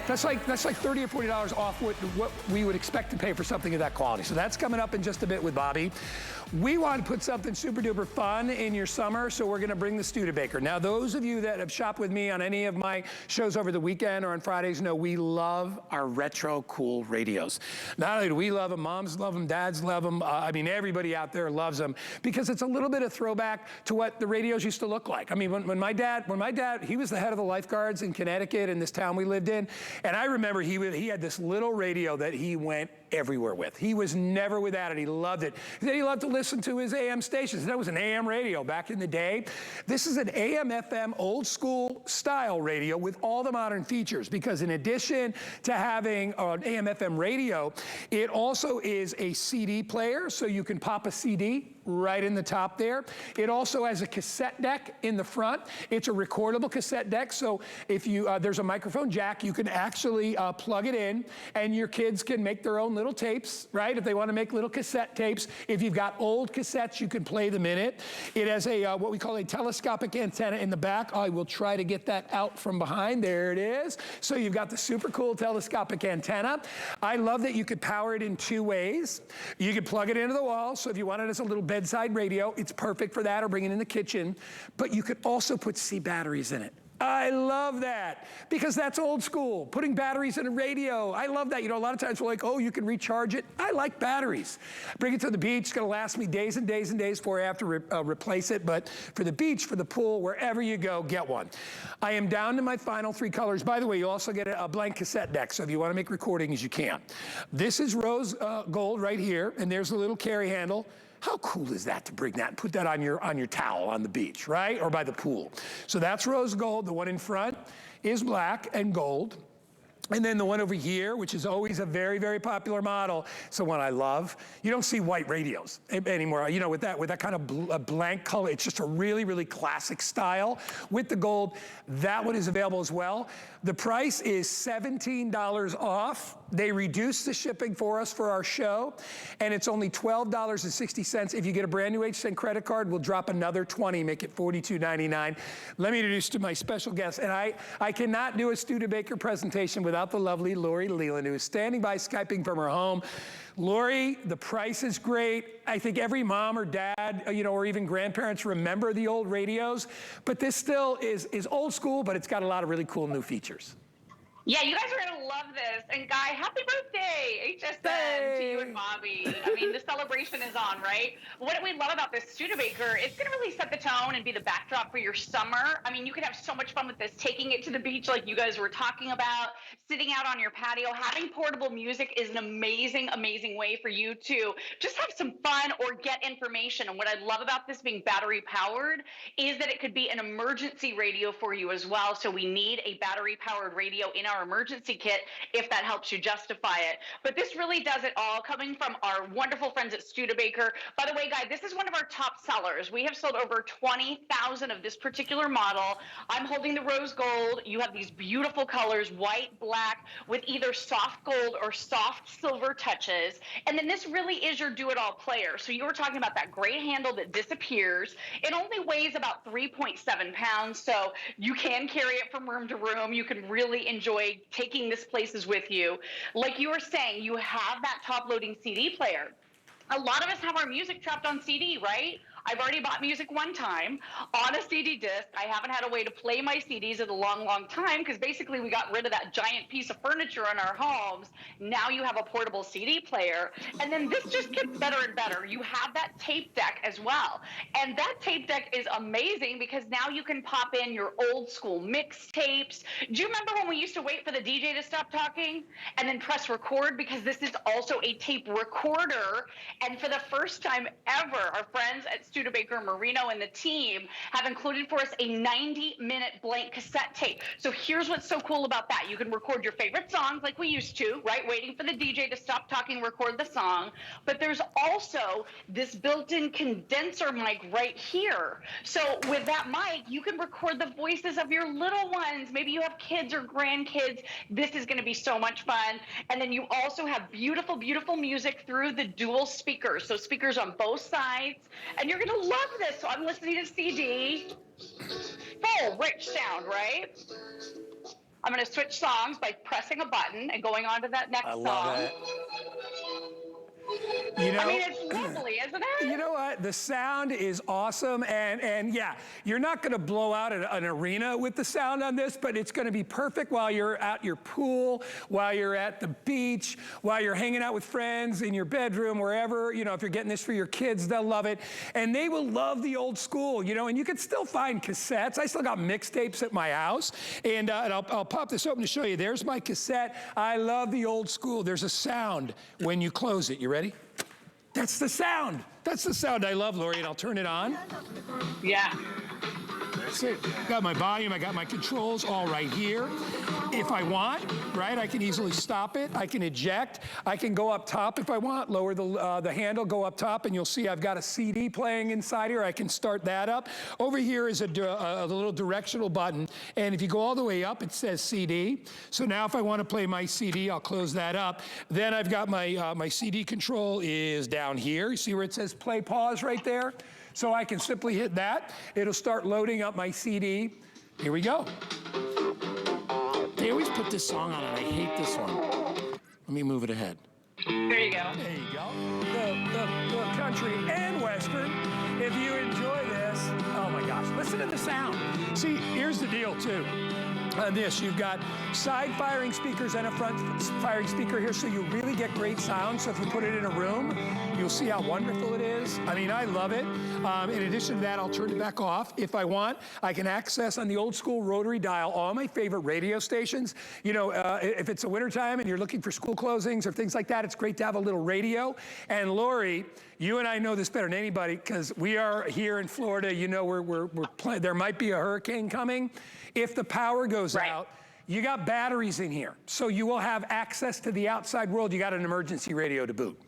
That's like $30 or $40 off what we would expect to pay for something of that quality. So that's coming up in just a bit with Bobby. We want to put something super duper fun in your summer, so we're gonna bring the Studebaker. Now, those of you that have shopped with me on any of my shows over the weekend or on Fridays know we love our retro cool radios. Not only do we love them, moms love them, dads love them. I mean, everybody out there loves them because it's a little bit of throwback to what the radios used to look like. I mean, when my dad, he was the head of the lifeguards in Connecticut in this town we lived in, and I remember he had this little radio that he went everywhere with. He was never without it. He loved it. Then he loved to listen to his AM stations. That was an AM radio back in the day. This is an AM FM old school style radio with all the modern features, because in addition to having an AM FM radio, it also is a CD player, so you can pop a CD right in the top there. It also has a cassette deck in the front. It's a recordable cassette deck, so if you there's a microphone jack, you can actually plug it in, and your kids can make their own little tapes, right? If they want to make little cassette tapes. If you've got old cassettes, you can play them in it. It has a what we call a telescopic antenna in the back. I will try to get that out from behind. There it is. So you've got the super cool telescopic antenna. I love that you could power it in two ways. You could plug it into the wall, so if you want it as a little bedside radio, it's perfect for that, or bring it in the kitchen. But you could also put C batteries in it. I love that, because that's old school, putting batteries in a radio. I love that. You know, a lot of times we're like, oh, you can recharge it. I like batteries. Bring it to the beach. It's gonna last me days and days and days before I have to replace it. But for the beach, for the pool, wherever you go, get one. I am down to my final 3 colors. By the way, you also get a blank cassette deck, so if you wanna make recordings, you can. This is rose gold right here, and there's a little carry handle. How cool is that to bring that and put that on your towel on the beach, right? Or by the pool. So that's rose gold. The one in front is black and gold. And then the one over here, which is always a very, very popular model, it's the one I love. You don't see white radios anymore, you know, with that kind of blank color. It's just a really, really classic style. With the gold, that one is available as well. The price is $17 off. They reduced the shipping for us for our show, and it's only $12.60. If you get a brand new HSN credit card, we'll drop another $20, make it $42.99. Let me introduce to my special guest, and I cannot do a Studebaker presentation without the lovely Lori Leland, who is standing by Skyping from her home. Lori, the price is great. I think every mom or dad, you know, or even grandparents remember the old radios, but this still is old school, but it's got a lot of really cool new features. Yeah, you guys are going to love this. And Guy, happy birthday, HSN, to you and Bobby. I mean, the celebration is on, right? What we love about this Studebaker, it's going to really set the tone and be the backdrop for your summer. I mean, you can have so much fun with this, taking it to the beach like you guys were talking about, sitting out on your patio. Having portable music is an amazing, amazing way for you to just have some fun or get information. And what I love about this being battery powered is that it could be an emergency radio for you as well. So we need a battery powered radio in our emergency kit if that helps you justify it. But this really does it all, coming from our wonderful friends at Studebaker. By the way, Guy, this is one of our top sellers. We have sold over 20,000 of this particular model. I'm holding the rose gold. You have these beautiful colors, white, black, with either soft gold or soft silver touches. And then this really is your do-it-all player. So you were talking about that great handle that disappears. It only weighs about 3.7 pounds, so you can carry it from room to room. You can really enjoy taking this places with you. Like you were saying, you have that top-loading CD player. A lot of us have our music trapped on CD, right? I've already bought music one time on a CD disc. I haven't had a way to play my CDs in a long, long time, because basically we got rid of that giant piece of furniture in our homes. Now you have a portable CD player. And then this just gets better and better. You have that tape deck as well. And that tape deck is amazing because now you can pop in your old school mixtapes. Do you remember when we used to wait for the DJ to stop talking and then press record? Because this is also a tape recorder. And for the first time ever, our friends at Studebaker, Marino, and the team have included for us a 90-minute blank cassette tape. So here's what's so cool about that. You can record your favorite songs like we used to, right? Waiting for the DJ to stop talking, record the song. But there's also this built-in condenser mic right here. So with that mic, you can record the voices of your little ones. Maybe you have kids or grandkids. This is going to be so much fun. And then you also have beautiful, beautiful music through the dual speakers. So speakers on both sides. And you're going to love this. So I'm listening to CD. Full, rich sound, right? I'm going to switch songs by pressing a button and going on to that next song. I love it. You know, I mean, it's lovely, isn't it? You know what? The sound is awesome, and yeah, you're not going to blow out an arena with the sound on this, but it's going to be perfect while you're at your pool, while you're at the beach, while you're hanging out with friends in your bedroom, wherever. You know, if you're getting this for your kids, they'll love it, and they will love the old school. You know, and you can still find cassettes. I still got mixtapes at my house, and I'll pop this open to show you. There's my cassette. I love the old school. There's a sound when you close it. You ready? That's the sound. That's the sound I love, Lori, and I'll turn it on. Yeah. That's it. Got my volume, I got my controls all right here. If I want, right, I can easily stop it. I can eject. I can go up top if I want, lower the handle, go up top, and you'll see I've got a CD playing inside here. I can start that up. Over here is a little directional button, and if you go all the way up, it says CD. So now if I want to play my CD, I'll close that up. Then I've got my CD control is down here. You see where it says play pause right there? So I can simply hit that. It'll start loading up my CD. Here we go. They always put this song on, and I hate this one. Let me move it ahead. There you go. There you go. The country and western. If you enjoy this, oh my gosh, listen to the sound. See, here's the deal too. On this, you've got side firing speakers and a front firing speaker here, so you really get great sound. So if you put it in a room, you'll see how wonderful it is. I mean, I love it. In addition to that, I'll turn it back off. If I want, I can access on the old school rotary dial all my favorite radio stations. You know, if it's a wintertime and you're looking for school closings or things like that, it's great to have a little radio. And Lori, you and I know this better than anybody because we are here in Florida. You know, we're playing. There might be a hurricane coming. If the power goes out, you got batteries in here. So you will have access to the outside world. You got an emergency radio to boot.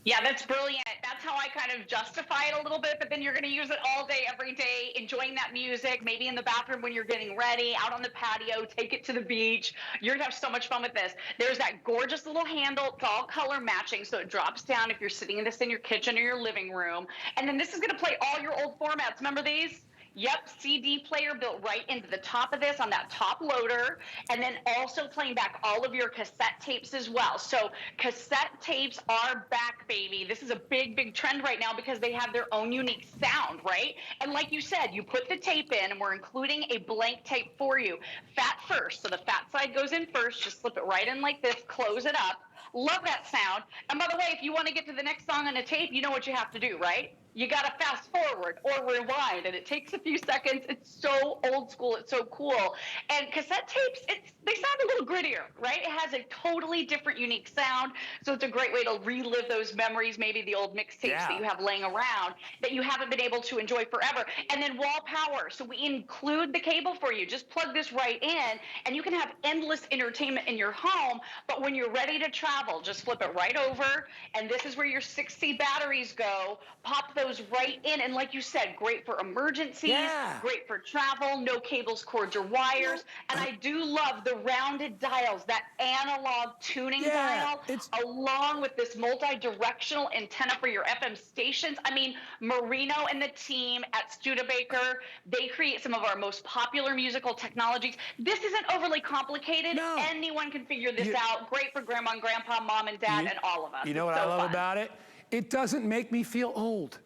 Yeah, that's brilliant. That's how I kind of justify it a little bit, but then you're going to use it all day, every day, enjoying that music, maybe in the bathroom when you're getting ready, out on the patio, take it to the beach. You're going to have so much fun with this. There's that gorgeous little handle. It's all color matching, so it drops down if you're sitting in this in your kitchen or your living room. And then this is going to play all your old formats. Remember these? Yep, CD player built right into the top of this on that top loader, and then also playing back all of your cassette tapes as well. So cassette tapes are back, baby. This is a big, big trend right now because they have their own unique sound, right? And like you said, you put the tape in, and we're including a blank tape for you. Fat first, so the fat side goes in first. Just slip it right in like this, close it up. Love that sound. And by the way, if you want to get to the next song on a tape, you know what you have to do, right? You got to fast forward or rewind, and it takes a few seconds. It's so old school. It's so cool. And cassette tapes, they sound a little grittier, right? It has a totally different, unique sound, so it's a great way to relive those memories, maybe the old mixtapes that you have laying around that you haven't been able to enjoy forever. And then wall power, so we include the cable for you. Just plug this right in, and you can have endless entertainment in your home, but when you're ready to travel, just flip it right over, and this is where your 6C batteries go. Pop those right in, and like you said, great for emergencies, great for travel, no cables, cords, or wires. And I do love the rounded dials, that analog tuning dial, along with this multi-directional antenna for your FM stations. I mean, Marino and the team at Studebaker, they create some of our most popular musical technologies. This isn't overly complicated. No. Anyone can figure this out. Great for grandma and grandpa, mom and dad, and all of us. You know what I love about it? It doesn't make me feel old.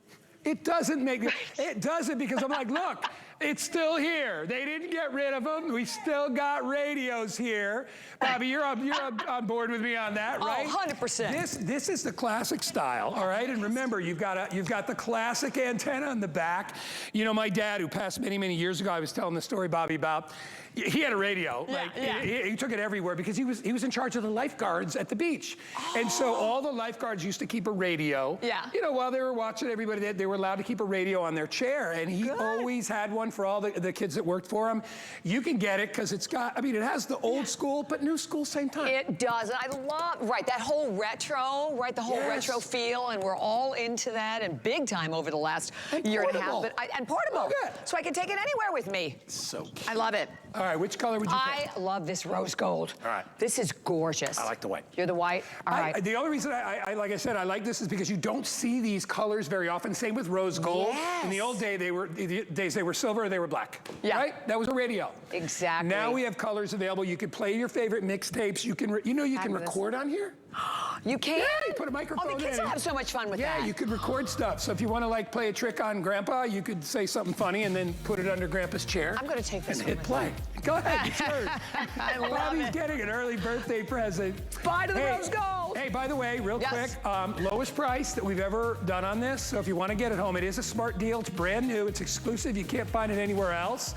It doesn't make me, it doesn't, because I'm like, look, it's still here. They didn't get rid of them. We still got radios here. Bobby, you're on board with me on that, right? Oh, 100%. This is the classic style, all right? And remember, you've got the classic antenna on the back. You know, my dad, who passed many, many years ago, I was telling the story, Bobby, about, he had a radio. He took it everywhere because he was in charge of the lifeguards at the beach. And so all the lifeguards used to keep a radio. You know, while they were watching everybody, they were allowed to keep a radio on their chair. And he always had one for all the kids that worked for him. You can get it because it's got, I mean, it has the old school, but new school, same time. It does. And I love, that whole retro, the whole retro feel. And we're all into that and big time over the last year and a half. And portable. So I can take it anywhere with me. So cute. I love it. All right, which color would you pick? I love this rose gold. All right. This is gorgeous. I like the white. You're the white? All right. The only reason like I said, I like this is because you don't see these colors very often. Same with rose gold. Yes. In the old days, they were silver or they were black. Yeah. Right? That was a radio. Exactly. Now we have colors available. You can play your favorite mixtapes. You can, you can Fabulous. record on here. You can? Yeah, you put a microphone in. Oh, the kids will have so much fun with that. Yeah, you could record stuff. So if you want to like play a trick on Grandpa, you could say something funny and then put it under Grandpa's chair. I'm going to take this and one hit play. Go ahead, it's yours. I love Bobby's it. getting an early birthday present. Bye to the rose gold. Hey, by the way, real Yes. quick, lowest price that we've ever done on this. So if you want to get it home, it is a smart deal. It's brand new. It's exclusive. You can't find it anywhere else.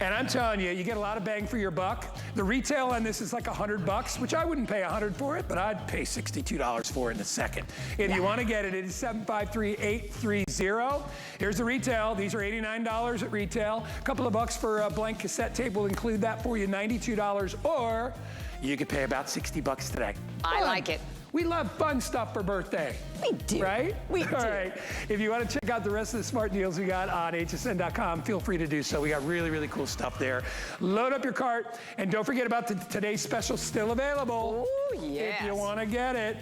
And I'm telling you, you get a lot of bang for your buck. The retail on this is like $100, which I wouldn't pay $100 for it, but I'd pay $62 for it in a second. If you want to get it, it is 753-830. Here's the retail. These are $89 at retail. A couple of bucks for a blank cassette tape. We'll include that for you, $92, or you could pay about $60 today. I like it. We love fun stuff for birthday. We do. Right? We do. All right. If you want to check out the rest of the smart deals we got on hsn.com, feel free to do so. We got really, really cool stuff there. Load up your cart, and don't forget about today's special still available. Oh, yes. If you want to get it.